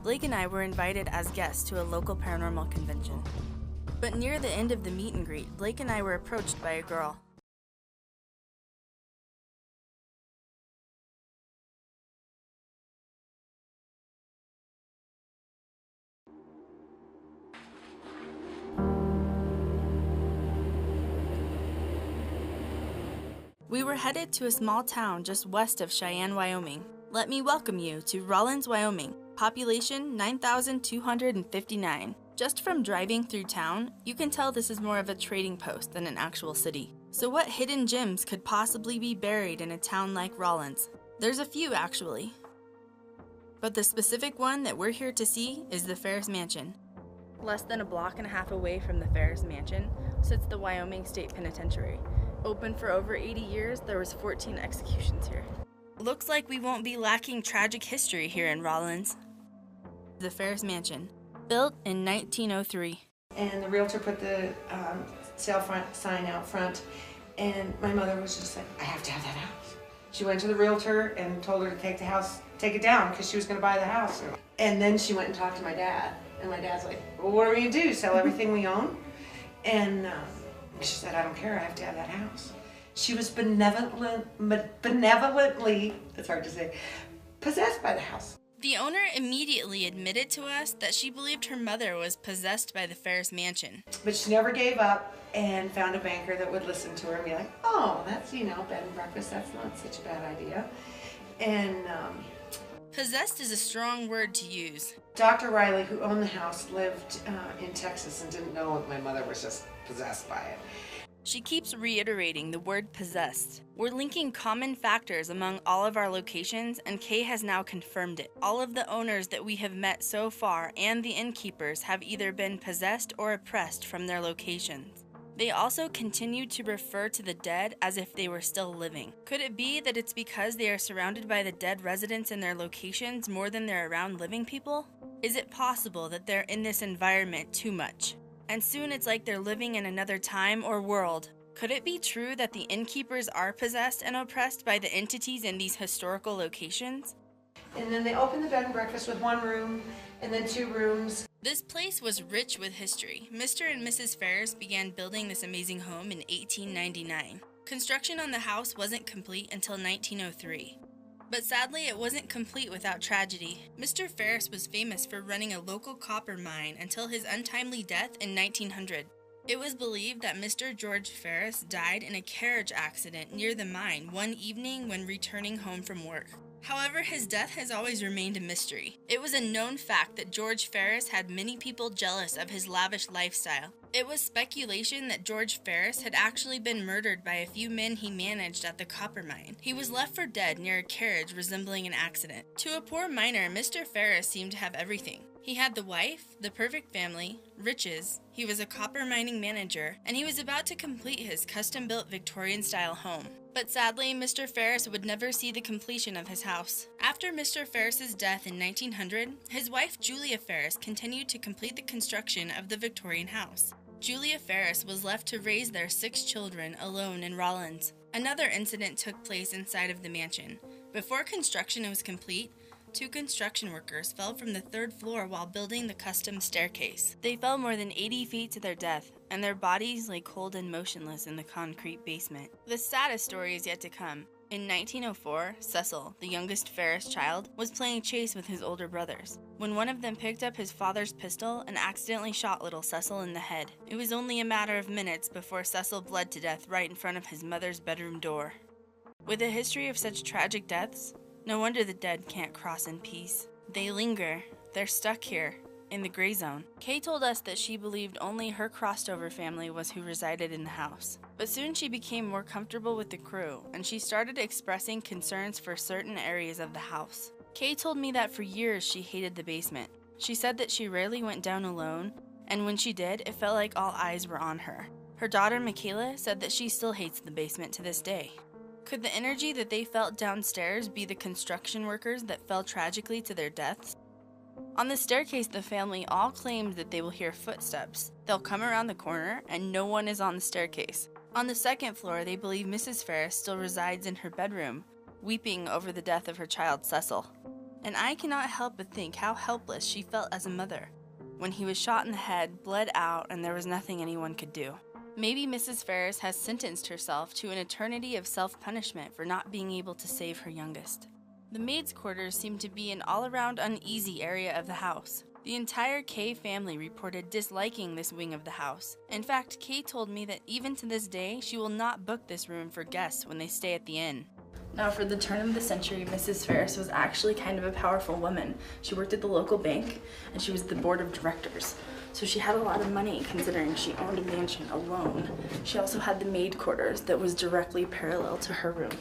Blake and I were invited as guests to a local paranormal convention. But near the end of the meet and greet, Blake and I were approached by a girl. We were headed to a small town just west of Cheyenne, Wyoming. Let me welcome you to Rollins, Wyoming. Population 9,259. Just from driving through town, you can tell this is more of a trading post than an actual city. So what hidden gems could possibly be buried in a town like Rollins? There's a few actually. But the specific one that we're here to see is the Ferris Mansion. Less than a block and a half away from the Ferris Mansion sits the Wyoming State Penitentiary. Open for over 80 years, there was 14 executions here. Looks like we won't be lacking tragic history here in Rollins. The Ferris Mansion, built in 1903. And the realtor put the sale sign out front, and my mother was just like, I have to have that house. She went to the realtor and told her to take it down because she was going to buy the house. And then she went and talked to my dad, and my dad's like, well, what are we going to do, sell everything we own? And she said, I don't care, I have to have that house. She was benevolently, it's hard to say, possessed by the house. The owner immediately admitted to us that she believed her mother was possessed by the Ferris Mansion. But she never gave up and found a banker that would listen to her and be like, oh, that's, bed and breakfast, that's not such a bad idea. And possessed is a strong word to use. Dr. Riley, who owned the house, lived in Texas and didn't know my mother was just possessed by it. She keeps reiterating the word possessed. We're linking common factors among all of our locations, and Kay has now confirmed it. All of the owners that we have met so far and the innkeepers have either been possessed or oppressed from their locations. They also continue to refer to the dead as if they were still living. Could it be that it's because they are surrounded by the dead residents in their locations more than they're around living people? Is it possible that they're in this environment too much? And soon it's like they're living in another time or world. Could it be true that the innkeepers are possessed and oppressed by the entities in these historical locations? And then they opened the bed and breakfast with one room and then 2 rooms. This place was rich with history. Mr. and Mrs. Ferris began building this amazing home in 1899. Construction on the house wasn't complete until 1903. But sadly, it wasn't complete without tragedy. Mr. Ferris was famous for running a local copper mine until his untimely death in 1900. It was believed that Mr. George Ferris died in a carriage accident near the mine one evening when returning home from work. However, his death has always remained a mystery. It was a known fact that George Ferris had many people jealous of his lavish lifestyle. It was speculation that George Ferris had actually been murdered by a few men he managed at the copper mine. He was left for dead near a carriage resembling an accident. To a poor miner, Mr. Ferris seemed to have everything. He had the wife, the perfect family, riches, he was a copper mining manager, and he was about to complete his custom-built Victorian-style home. But sadly, Mr. Ferris would never see the completion of his house. After Mr. Ferris's death in 1900, his wife Julia Ferris continued to complete the construction of the Victorian house. Julia Ferris was left to raise their 6 children alone in Rollins. Another incident took place inside of the mansion. Before construction was complete, 2 construction workers fell from the 3rd floor while building the custom staircase. They fell more than 80 feet to their death, and their bodies lay cold and motionless in the concrete basement. The saddest story is yet to come. In 1904, Cecil, the youngest Ferris child, was playing chase with his older brothers, when one of them picked up his father's pistol and accidentally shot little Cecil in the head. It was only a matter of minutes before Cecil bled to death right in front of his mother's bedroom door. With a history of such tragic deaths, no wonder the dead can't cross in peace. They linger. They're stuck here, in the gray zone. Kay told us that she believed only her crossed-over family was who resided in the house. But soon she became more comfortable with the crew, and she started expressing concerns for certain areas of the house. Kay told me that for years she hated the basement. She said that she rarely went down alone, and when she did, it felt like all eyes were on her. Her daughter Michaela said that she still hates the basement to this day. Could the energy that they felt downstairs be the construction workers that fell tragically to their deaths? On the staircase, the family all claimed that they will hear footsteps. They'll come around the corner and no one is on the staircase. On the 2nd floor, they believe Mrs. Ferris still resides in her bedroom, weeping over the death of her child Cecil. And I cannot help but think how helpless she felt as a mother when he was shot in the head, bled out, and there was nothing anyone could do. Maybe Mrs. Ferris has sentenced herself to an eternity of self-punishment for not being able to save her youngest. The maid's quarters seem to be an all-around uneasy area of the house. The entire Kay family reported disliking this wing of the house. In fact, Kay told me that even to this day, she will not book this room for guests when they stay at the inn. Now, for the turn of the century, Mrs. Ferris was actually kind of a powerful woman. She worked at the local bank, and she was the board of directors. So she had a lot of money, considering she owned a mansion alone. She also had the maid quarters that was directly parallel to her room.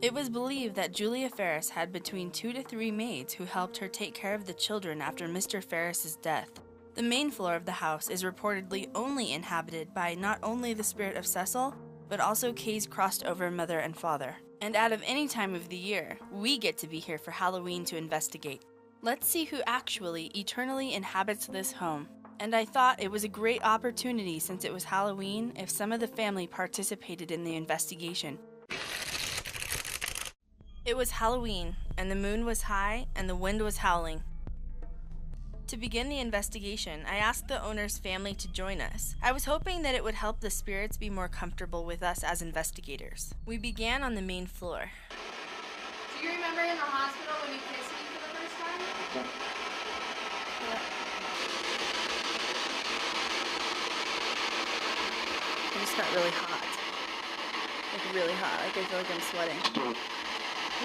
It was believed that Julia Ferris had between 2 to 3 maids who helped her take care of the children after Mr. Ferris's death. The main floor of the house is reportedly only inhabited by not only the spirit of Cecil, but also Kay's crossed-over mother and father. And out of any time of the year, we get to be here for Halloween to investigate. Let's see who actually eternally inhabits this home. And I thought it was a great opportunity since it was Halloween if some of the family participated in the investigation. It was Halloween, and the moon was high, and the wind was howling. To begin the investigation, I asked the owner's family to join us. I was hoping that it would help the spirits be more comfortable with us as investigators. We began on the main floor. Do you remember in the hospital when you kissed me for the first time? Yeah. I just got really hot. Like really hot. Like I feel like I'm sweating. Ooh.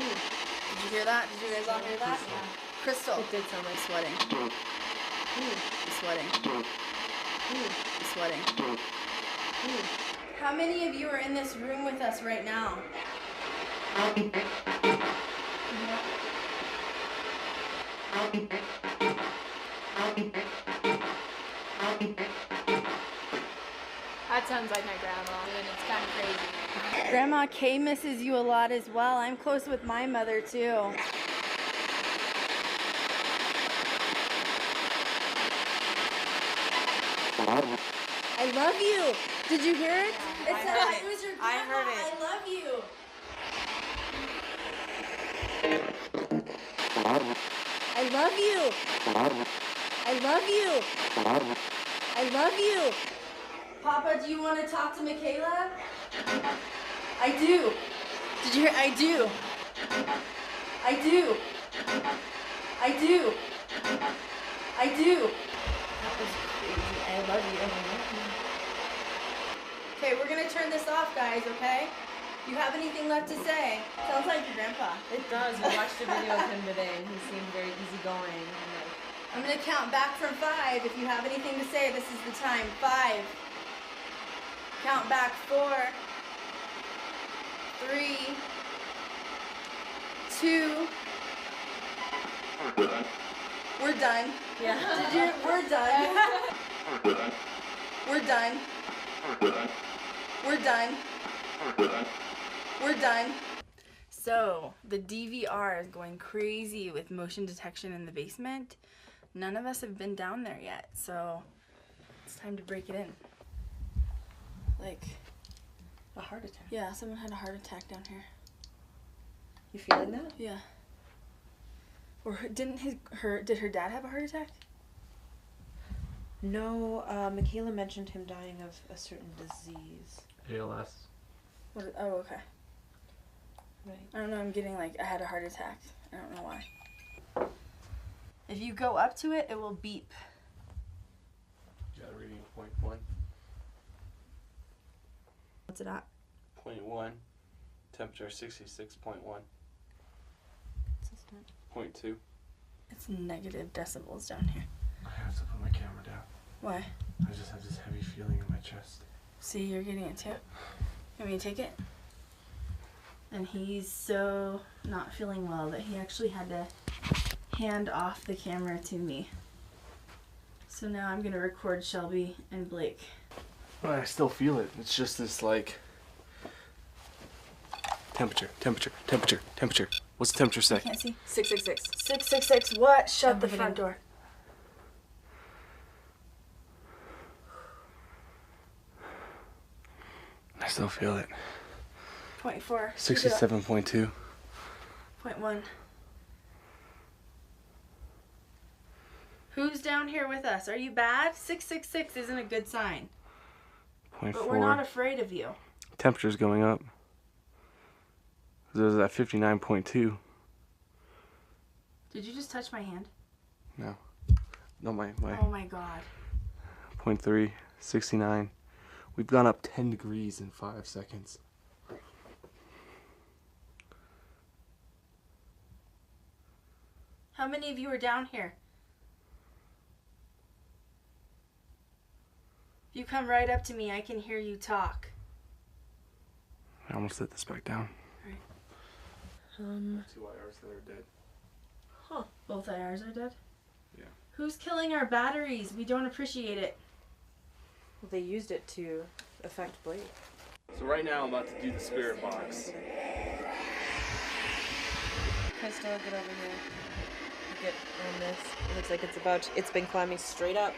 Did you hear that? Did you guys all hear that? Yeah. Krystal. It did sound like sweating. Ooh. I'm sweating. Ooh. I'm sweating. Ooh. How many of you are in this room with us right now? That sounds like my grandma, and it's kind of crazy. Grandma Kay misses you a lot as well. I'm close with my mother too. I love you. Did you hear it? Yeah, It was your grandma. I heard it. I love you. I love you. I love you. I love you. Papa, do you want to talk to Michaela? I do. Did you hear? I do. I do. I do. I do. That was crazy. I love you. Okay, we're gonna turn this off, guys, okay? Do you have anything left to say? Sounds like your grandpa. It does. We watched a video of him today, and he seemed very easygoing. I'm gonna count back from 5. If you have anything to say, this is the time. 5. Count back 4, 3, 2. We're done. Yeah. Did you? We're done. We're done. We're done. We're done. So, the DVR is going crazy with motion detection in the basement. None of us have been down there yet, so it's time to break it in. Like A heart attack. yeah, someone had a heart attack down here. You feeling that? Yeah. Or did her dad have a heart attack? No, Michaela mentioned him dying of a certain disease. ALS. What? Oh, okay. Right. I don't know. I'm getting like I had a heart attack. I don't know why. If you go up to it, it will beep. Got a reading of 0.1. What's it at? 0.1. Temperature 66.1. 0.2. It's negative decibels down here. I have to put my camera down. Why? I just have this heavy feeling in my chest. See, you're getting it too. You want me to take it? And he's so not feeling well that he actually had to hand off the camera to me. So now I'm gonna record Shelby and Blake. Well, I still feel it. It's just this like temperature. What's the temperature say? Can't see. 666. 666. What? Shut the front door. I still feel it. 0.4. 67.2. 0.1. Who's down here with us? Are you bad? 666 isn't a good sign. 0.4. But we're not afraid of you. Temperature's going up. It was at 59.2. Did you just touch my hand? No. No, my Oh my god. 0.3, 69. We've gone up 10 degrees in 5 seconds. How many of you are down here? If you come right up to me, I can hear you talk. I almost set this back down. Right. 2 IRs that are dead. Huh. Both IRs are dead? Yeah. Who's killing our batteries? We don't appreciate it. Well, they used it to affect Blake. So right now I'm about to do the spirit box. Krystal, get over here. Get on this. It looks like it's been climbing straight up.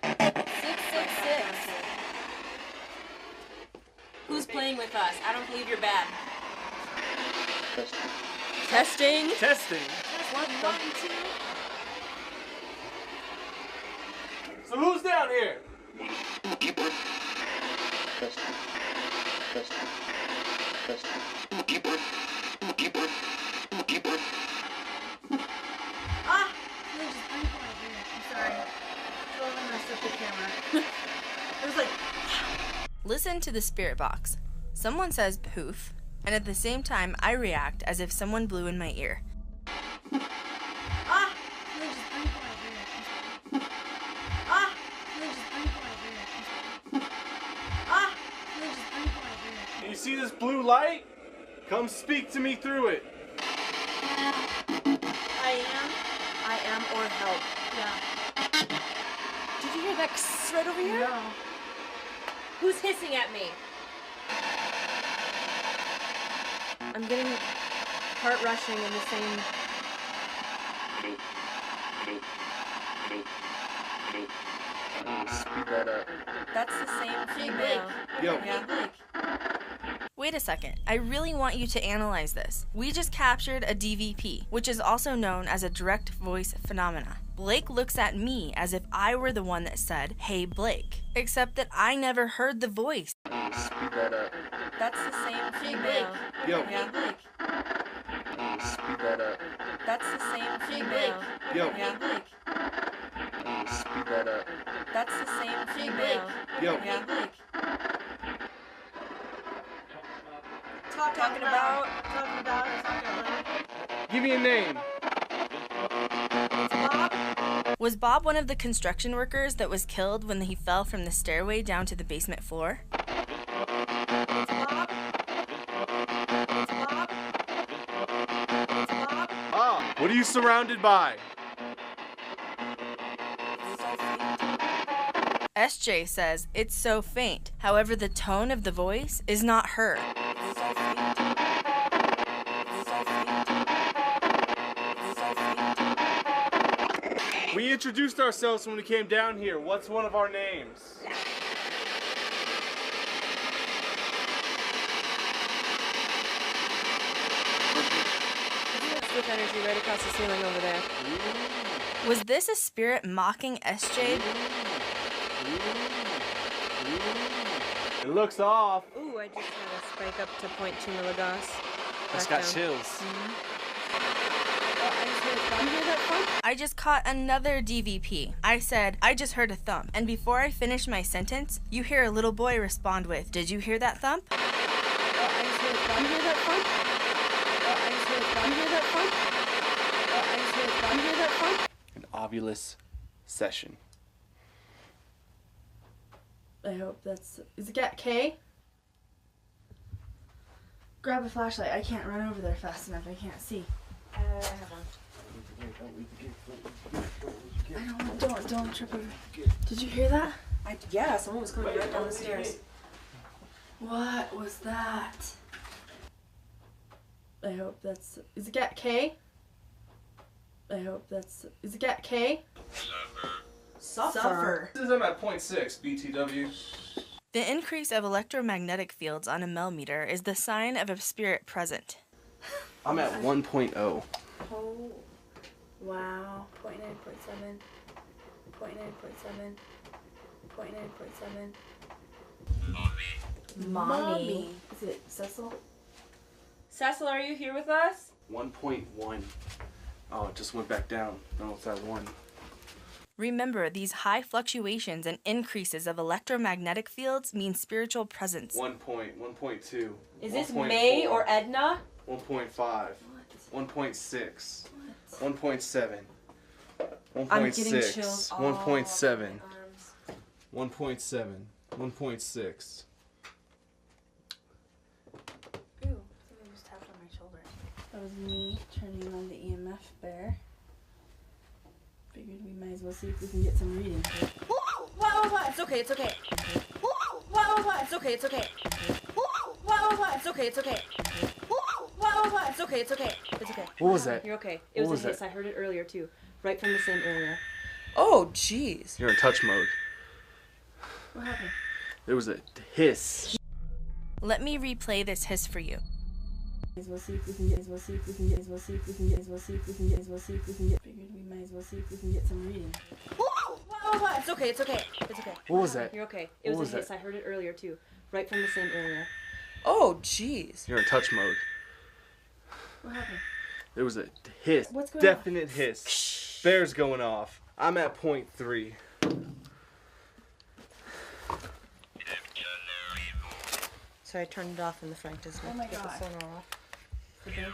666. Who's playing with us? I don't believe you're bad. Testing. Testing? One, two. So who's down here? Ah! No, just bring it right here. I'm sorry. Totally messed up the camera. It was like... Listen to the spirit box. Someone says poof, and at the same time I react as if someone blew in my ear. Ah! No, just bring it right here. Ah! No, just bring it right here. Ah! No, just bring it right here. You see this blue light? Come speak to me through it. I am or help. Yeah. Did you hear that right over here? No. Who's hissing at me? I'm getting heart rushing in the same. Speed that up. That's the same Hey, female. Yo. Yeah. Wait a second. I really want you to analyze this. We just captured a DVP, which is also known as a direct voice phenomena. Blake looks at me as if I were the one that said, "Hey, Blake," except that I never heard the voice. Speed that up. That's the same Hey, female. Yo. Yeah. Speed that up. That's the same Hey, female. Yo. Yeah. Speed that up. That's the same Hey, female. Yo. Yeah. Talking about. Give me a name. Was Bob one of the construction workers that was killed when he fell from the stairway down to the basement floor? Ah, what are you surrounded by? SJ says it's so faint. However, the tone of the voice is not her. We introduced ourselves when we came down here. What's one of our names? With energy right across the ceiling over there. Was this a spirit mocking SJ? It looks off. Ooh, I just had a spike up to 0.2 milligauss. I just Back got down. chills. I just caught another DVP. I said, "I just heard a thump." And before I finish my sentence, you hear a little boy respond with, "Did you hear that thump?" An ovulous session. I hope that's... Is it K? Grab a flashlight. I can't run over there fast enough. I can't see. Don't trip over. Did you hear that? Yeah, someone was coming right down the stairs. What was that? I hope that's... Is it K? I hope that's... Is it K? Suffer. This is at 0.6 BTW. The increase of electromagnetic fields on a millimeter is the sign of a spirit present. I'm at 1.0. Oh, wow. 0.9.7. 0.9.7. 0.9.7. Mommy. Is it Cecil? Cecil, are you here with us? 1.1. Oh, it just went back down. No, it's at 1. Remember, these high fluctuations and increases of electromagnetic fields mean spiritual presence. 1.2. Is this May or Edna? 1.5. 1.6. 1.7. I'm getting 1.6. chills all 1.7. over my arms. 1.7. 1.6. Ooh, somebody just tapped on my shoulder. That was me turning on the EMF bear. Figured we might as well see if we can get some reading. What? It's okay, it's okay. What? It's okay, it's okay. What? It's okay, it's okay. What? It's okay, it's okay. It's okay. What was that? You're okay. It What was a was hiss. I heard it earlier too. Right from the same area. Oh, jeez. You're in touch mode. What happened? There was a hiss. Let me replay this hiss for you. We'll see if we can get. We'll see if we can get. We'll see if we can get. We'll see if we can get. We'll see if we can get. Figured we might as well see if we can get some reading. What? It's okay, it's okay. It's okay. What was that? You're okay. It was a hiss. I heard it earlier too. Right from the same area. Oh, jeez. You're in touch mode. What happened? There was a hiss. What's going Definite hiss. Bear's going off. I'm at 0.3. So I turned it off in the front. Doesn't Oh my get the God. sonar off. The bear.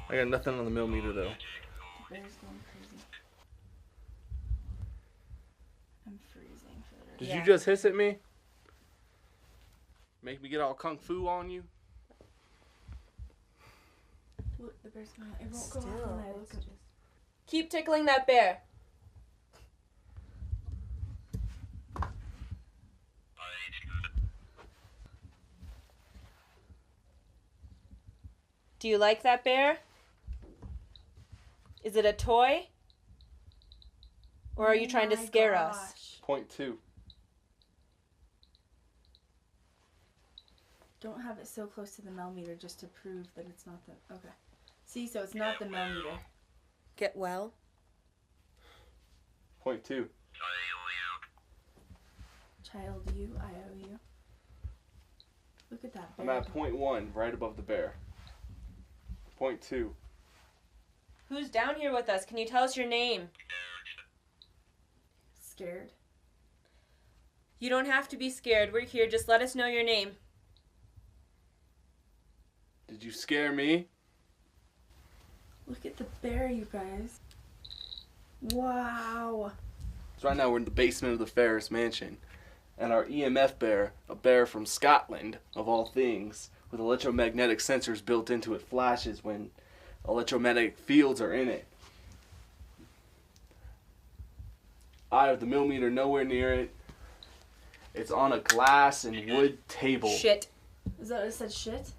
I got nothing on the millimeter though. The bear's going crazy. I'm freezing for the Did Yeah. you just hiss at me? Make me get all kung fu on you? Look, the bear's going. It won't go off Still, when I look at this. Keep tickling that bear. Do you like that bear? Is it a toy? Or are you trying to scare us? 0.2. Don't have it so close to the millimeter just to prove that it's not the. Okay. See, so it's not the millimeter. Get well? 0.2. Child you, I owe you. Look at that bear. I'm at 0.1, right above the bear. 0.2. Who's down here with us? Can you tell us your name? Scared. You don't have to be scared. We're here. Just let us know your name. Did you scare me? Look at the bear, you guys. Wow. So right now we're in the basement of the Ferris mansion. And our EMF bear, a bear from Scotland, of all things, with electromagnetic sensors built into it, flashes when electromagnetic fields are in it. I have the millimeter nowhere near it. It's on a glass and wood table. Shit. Is that what it said? Shit?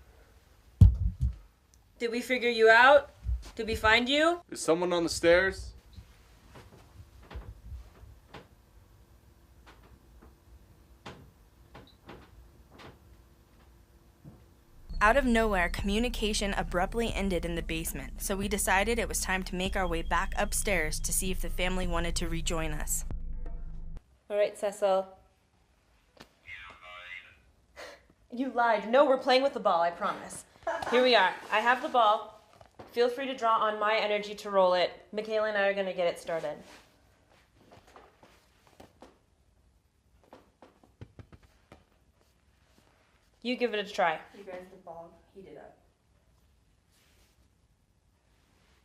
Did we figure you out? Did we find you? Is someone on the stairs? Out of nowhere, communication abruptly ended in the basement, so we decided it was time to make our way back upstairs to see if the family wanted to rejoin us. All right, Cecil. You lied. No, we're playing with the ball, I promise. Here we are. I have the ball. Feel free to draw on my energy to roll it. Michaela and I are going to get it started. You give it a try. You guys, the ball, heat it up.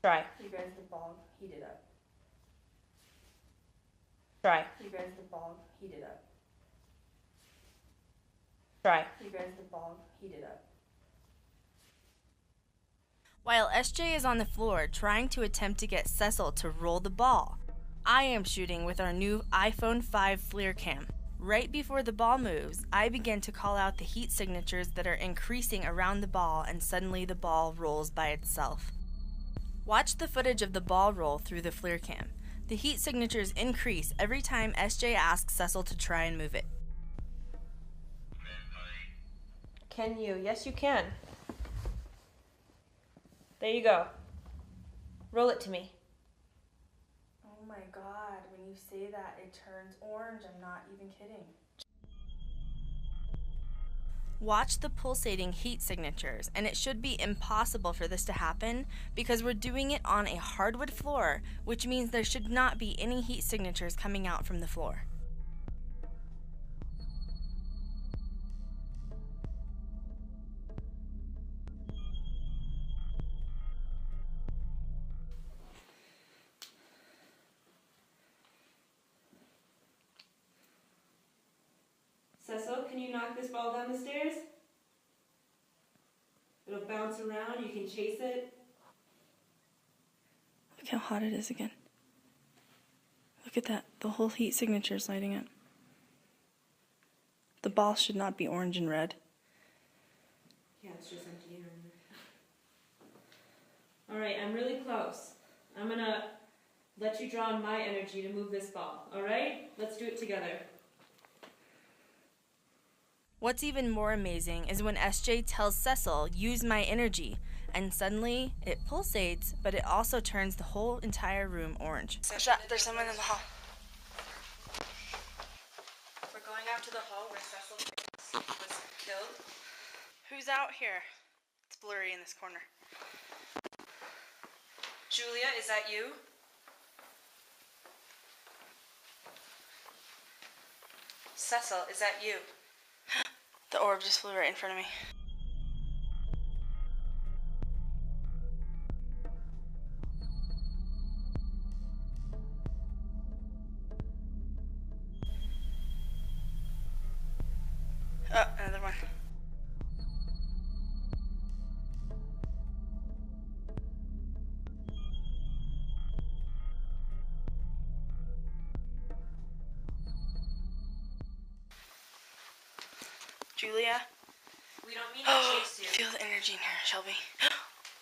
Try. You guys, the ball, heat it up. Try. You guys, the ball, heat it up. Try. You guys, the ball, heat it up. While SJ is on the floor trying to attempt to get Cecil to roll the ball, I am shooting with our new iPhone 5 FLIR cam. Right before the ball moves, I begin to call out the heat signatures that are increasing around the ball, and suddenly the ball rolls by itself. Watch the footage of the ball roll through the FLIR cam. The heat signatures increase every time SJ asks Cecil to try and move it. Can you? Yes, you can. There you go. Roll it to me. Oh my god, when you say that, it turns orange. I'm not even kidding. Watch the pulsating heat signatures, and it should be impossible for this to happen because we're doing it on a hardwood floor, which means there should not be any heat signatures coming out from the floor. Cecil, can you knock this ball down the stairs? It'll bounce around, you can chase it. Look how hot it is again. Look at that. The whole heat signature is lighting up. The ball should not be orange and red. Yeah, it's just empty air in there. Alright, I'm really close. I'm gonna let you draw on my energy to move this ball, alright? Let's do it together. What's even more amazing is when SJ tells Cecil, use my energy, and suddenly it pulsates, but it also turns the whole entire room orange. There's someone in the hall. We're going out to the hall where Cecil was killed. Who's out here? It's blurry in this corner. Julia, is that you? Cecil, is that you? The orb just flew right in front of me. Oh, another one. Julia? We don't mean to chase you. Feel the energy in here, Shelby.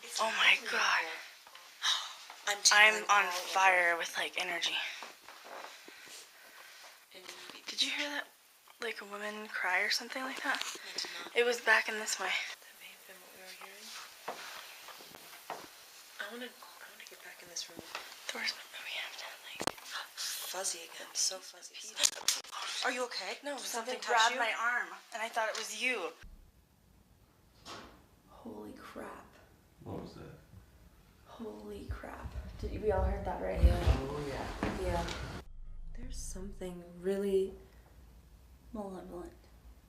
It's Oh my really god. cool. I'm on all fire with like energy. over. Did you hear that? Like a woman cry or something like that? I did not. It was back in this way. That may have been what we were hearing. I wanna get back in this room. Doors, we have to like. Fuzzy again, so fuzzy. Are you okay? No, Did something touch grabbed you? my arm, and I thought it was you. Holy crap. What was that? Holy crap. We all heard that, right? Oh, yeah. Yeah. There's something really. Malevolent.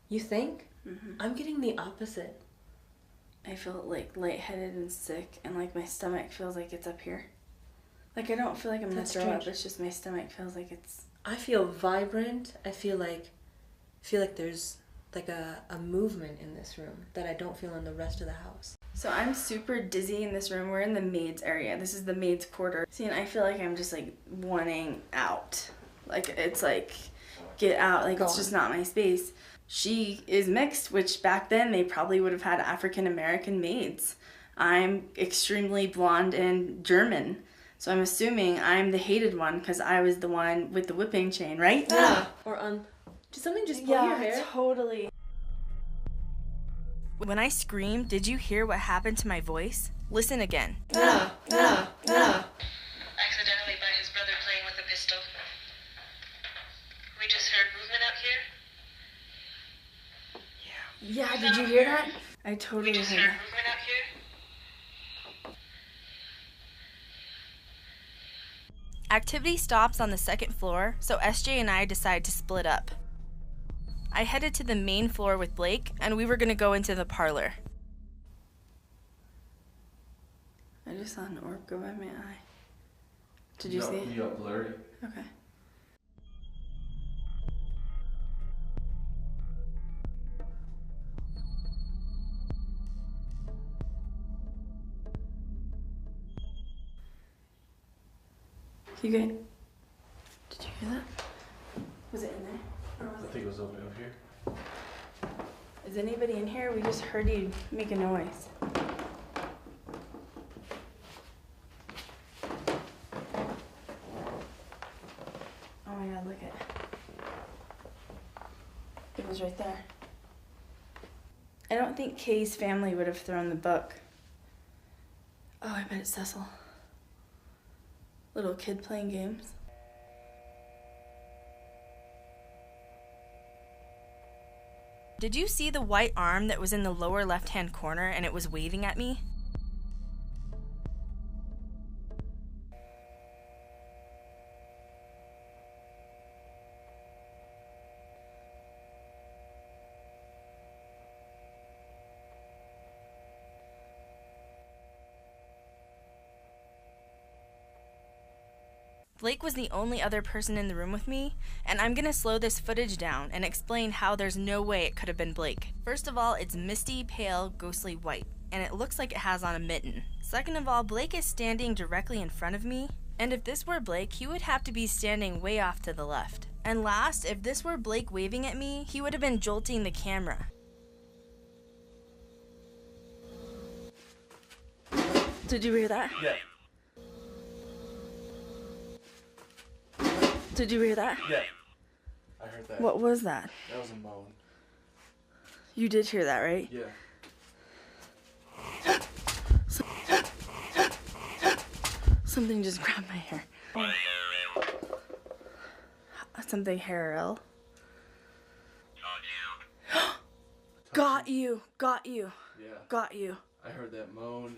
You think? Mm-hmm. I'm getting the opposite. I feel like lightheaded and sick, and like my stomach feels like it's up here. Like I don't feel like I'm gonna That's throw strange. up. It's just my stomach feels like it's. I feel vibrant. I feel like there's like a movement in this room that I don't feel in the rest of the house. So I'm super dizzy in this room. We're in the maid's area. This is the maid's quarter. See, and I feel like I'm just like wanting out. Like it's like, get out. Like it's just not my space. She is mixed, which back then they probably would have had African American maids. I'm extremely blonde and German. So I'm assuming I'm the hated one because I was the one with the whipping chain, right? Yeah. Or did something just pull your hair? Totally. When I screamed, did you hear what happened to my voice? Listen again. No. Accidentally by his brother playing with a pistol. We just heard movement out here. Yeah, did you hear that? I We totally just heard heard that. movement out here. Activity stops on the second floor, so SJ and I decide to split up. I headed to the main floor with Blake, and we were going to go into the parlor. I just saw an orb go by my eye. Did you see it? You got blurry. Okay. You good? Did you hear that? Was it in there? Or was I think it was over here. Is anybody in here? We just heard you make a noise. Oh my god, look at it. It was right there. I don't think Kay's family would have thrown the book. Oh, I bet it's Cecil. Little kid playing games. Did you see the white arm that was in the lower left-hand corner and it was waving at me? Blake was the only other person in the room with me, and I'm gonna slow this footage down and explain how there's no way it could have been Blake. First of all, it's misty, pale, ghostly white, and it looks like it has on a mitten. Second of all, Blake is standing directly in front of me, and if this were Blake, he would have to be standing way off to the left. And last, if this were Blake waving at me, he would have been jolting the camera. Did you hear that? Yeah. Did you hear that? Yeah. I heard that. What was that? That was a moan. You did hear that, right? Yeah. Something just grabbed my hair. Something hair. Got you. Got you. Yeah. Got you. I heard that moan.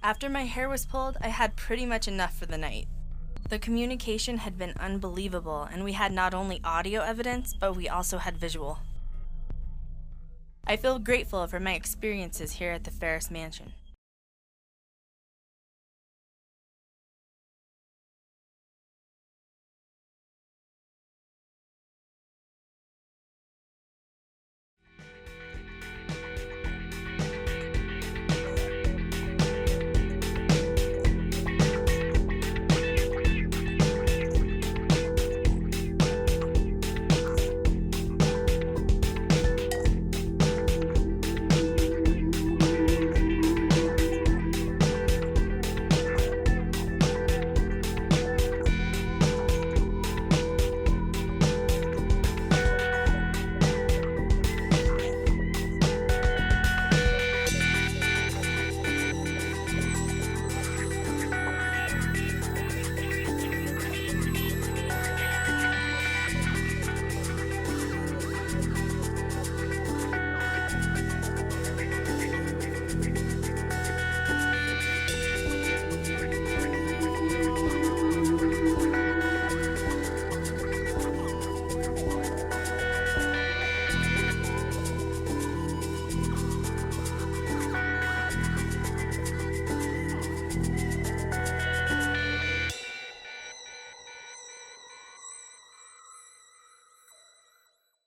After my hair was pulled, I had pretty much enough for the night. The communication had been unbelievable, and we had not only audio evidence, but we also had visual. I feel grateful for my experiences here at the Ferris Mansion.